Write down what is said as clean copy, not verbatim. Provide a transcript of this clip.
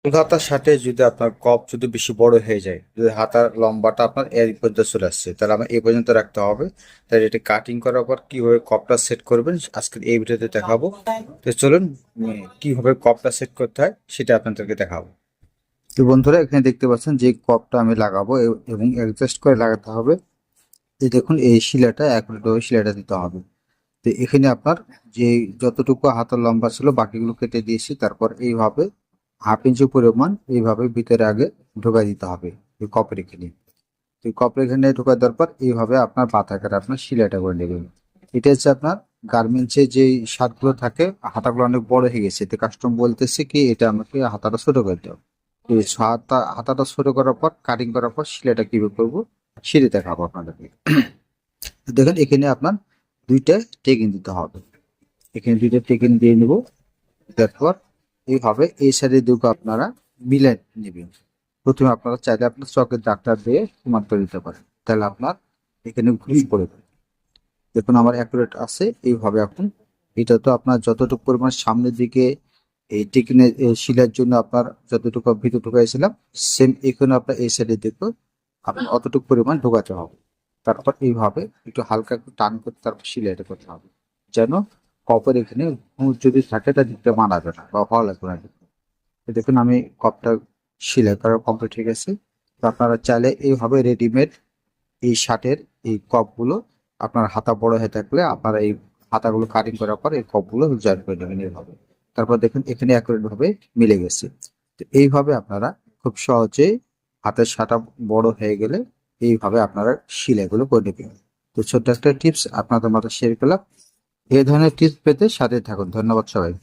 ফুল হাতার সাথে যদি আপনার কপ যদি বেশি বড় হয়ে যায়, যদি হাতার লম্বাটা আপনার এই পর্যন্ত চলে আসছে, তাহলে আমার এই পর্যন্ত রাখতে হবে। তাই এটা কাটিং করার পর কিভাবে কপটা সেট করবেন আজকে এই ভিডিওতে দেখাবো। তো চলুন কিভাবে কপটা সেট করতে হয় সেটা আপনাদেরকে দেখাবো। তো বন্ধুরা, এখানে দেখতে পাচ্ছেন যে কপটা আমি লাগাবো এবং অ্যাডজাস্ট করে লাগাতে হবে। এই দেখুন, এই শিলাটা একইভাবে শিলাটা দিতে হবে। তো এখানে আপনার যে যতটুকু হাতের লম্বা ছিল বাকিগুলো কেটে দিয়েছি, তারপর এইভাবে 1/2 ইঞ্চি পরিমাণ এইভাবে ভিতরে আগে ঢোকাই দিতে হবে এই কপের এখানে। তো এই কপের এখানে ঢোকাই দেওয়ার পর এইভাবে আপনার বাতা করে আপনার সেলাইটা করে নেবেন। এটা হচ্ছে আপনার গার্মেন্টসে যে শার্টগুলো থাকে, হাতাগুলো অনেক বড় হয়ে গেছে, তো কাস্টম বলতেছে কি এটা আমাকে হাতাটা ছোট করে দাও। এই হাতাটা ছোট করার পর কাটিং করার পর সেলাইটা কিভাবে করবো সেটা দেখাবো আপনাদেরকে। তো দেখেন, এখানে আপনার দুইটা টেকিং দিতে হবে। এখানে দুইটা টেকিং দিয়ে নেব। তারপর এইভাবে এই সাইডে দুটো আপনারা মিলে নেবেন। প্রথমে আপনারা চাইলে আপনার চকের দাগটা দিয়ে সমান করে দিতে পারেন, তাহলে আপনার এখানে ঘুষ পড়বে। দেখুন আমার অ্যাকুরেট আছে এইভাবে। এখন এটা তো আপনার যতটুকু পরিমাণ সামনের দিকে এই টেকিনের শিলার জন্য আপনার যতটুকু ভিতর ঢুকাইছিলাম, সেম এখানে আপনার এই সাইডে দেখো আপনার অতটুকু পরিমাণ ঢোকাতে হবে। তারপর এইভাবে একটু হালকা একটু টান করে তারপর সিলাইটা করতে হবে, যেন কপের এখানে খুঁত যদি থাকে তা দিতে মানাবে না বা ভালো লাগবে না দেখতে। তো দেখুন আমি কপটা সিলাই করা কমপ্লিট হয়ে গেছে। তো আপনারা চাইলে এইভাবে রেডিমেড এই শার্টের এই কপগুলো আপনার হাতা বড় হয়ে থাকলে আপনারা এই হাতাগুলো কাটিং করার পর এই কপগুলো জয়েন করে নেবেন এইভাবে। তারপর দেখুন এখানে অ্যাকুরেট ভাবে মিলে গেছে। তো এইভাবে আপনারা খুব সহজে হাতের সাটা বড় হয়ে গেলে এইভাবে আপনারা সেলাইগুলো করে নেবেন। তো ছোট্ট একটা টিপস আপনাদের মতো শেয়ার করলাম। এই ধরনের টিপস পেতে সাথে থাকুন। ধন্যবাদ সবাইকে।